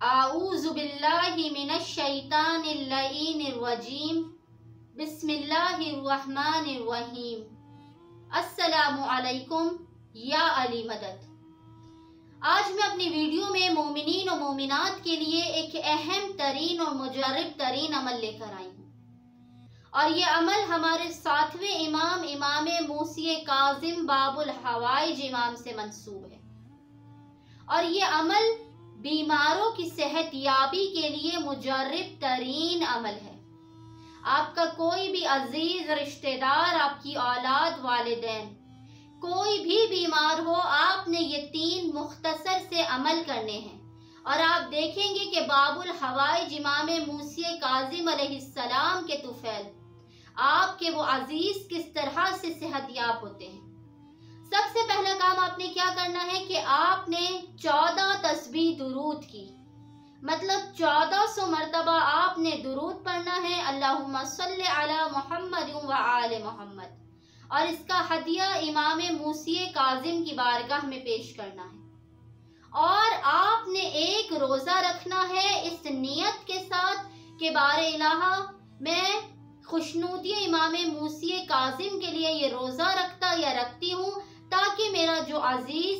अऊज़ु बिल्लाहि मिनश शैतानिर लईनिर रजीम। बिस्मिल्लाहिर रहमानिर रहीम। अस्सलामु अलैकुम या अली मदद। आज मैं अपनी वीडियो में मोमिनीन और मोमिनात के लिए एक अहम तरीन और मुजर्रब तरीन अमल लेकर आई हूँ, और ये अमल हमारे 7वें इमाम इमाम मूसी काजिम बाबुल हवाइज इमाम से मंसूब है। और ये अमल बीमारों की सेहत याबी के लिए मुजर्रब तरीन अमल है। आपका कोई भी अजीज रिश्तेदार, आपकी औलाद, वालिदैन, कोई भी बीमार हो, आपने ये 3 मुख्तसर से अमल करने हैं और आप देखेंगे कि बाबुल हवाइज इमाम मूसी काजिम अलैहिस्सलाम के तुफैल आपके वो अजीज किस तरह से सेहतयाब होते हैं। सबसे पहला काम आपने क्या करना है कि आपने 14 तस्बीह दुरूद की, मतलब 1400 मरतबा आपने दुरूद पढ़ना है, अल्लाहुम्मा सल्ली अला मुहम्मद व आले मोहम्मद, और इसका हदिया इमाम मूसी काजिम की बारगाह में पेश करना है। और आपने एक रोज़ा रखना है इस नियत के साथ कि बारे इलाहा मैं खुशनूदी इमाम मूसी काजिम के लिए ये रोज़ा रखता या रखती हूँ, ताकि मेरा जो अजीज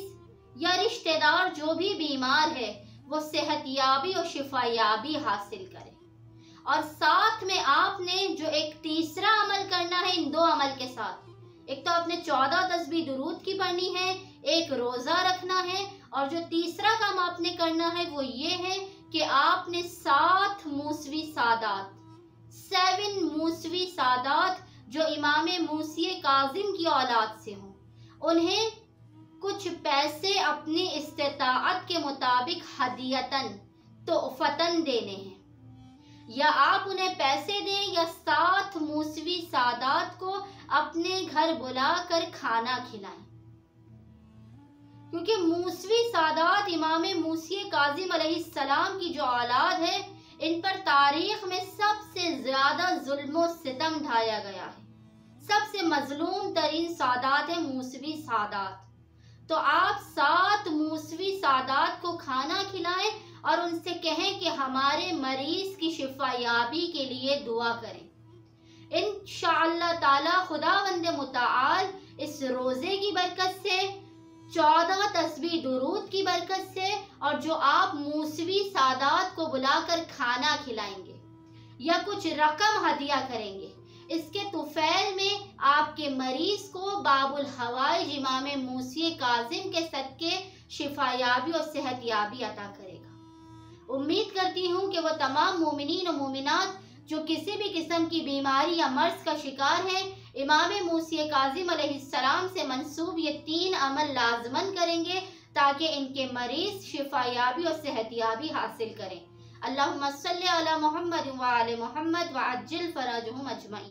या रिश्तेदार जो भी बीमार है वो सेहतयाबी और शिफायाबी हासिल करे। और साथ में आपने जो एक तीसरा अमल करना है इन 2 अमल के साथ, एक तो आपने 14 तस्बीह दुरूद की पढ़नी है, एक रोज़ा रखना है, और जो तीसरा काम आपने करना है वो ये है कि आपने 7 मूसवी सादात, 7 मूसवी सादात जो इमाम मूसी काजिम की औलाद से हों, उन्हें कुछ पैसे अपनी इस्तिताअत के मुताबिक हदियतन तोहफतन देने हैं, या आप उन्हें पैसे दें या 7 मूसवी सादात को अपने घर बुलाकर खाना खिलाएं। क्योंकि मूसवी सादात इमाम मूसी काजिम अलैहिस्सलाम की जो औलाद है, इन पर तारीख में सबसे ज्यादा जुल्म सितम ढाया गया है। सबसे मजलूम तरीन सादात है मूसवी सादात। तो आप 7 मूसवी सादात को खाना खिलाएं और उनसे कहें कि हमारे मरीज की शिफायाबी के लिए दुआ करें। इंशाअल्लाह ताला खुदावंद मुताल इस रोजे की बरकत से, 14 तस्बीह दुरूद की बरकत से, और जो आप मूसवी सादात को बुलाकर खाना खिलाएंगे या कुछ रकम हदिया करेंगे, इसके तुफैल में आपके मरीज को बाबुल हवाइज इमाम मूसी काजिम के सदके शिफायाबी और सेहतयाबी अता करेगा। उम्मीद करती हूँ कि वो तमाम मोमिनीन और मोमिनात जो किसी भी किस्म की बीमारी या मर्ज का शिकार हैं, इमाम मूसी काजिम अलैहिस्सलाम से मंसूब ये 3 अमल लाजमन करेंगे, ताकि इनके मरीज शिफायाबी और सेहतयाबी हासिल करें। अल्लाहुम्मा सल्ली अला मुहम्मद व आले मोहम्मद व अज्जिल फराजहुम अजमईन।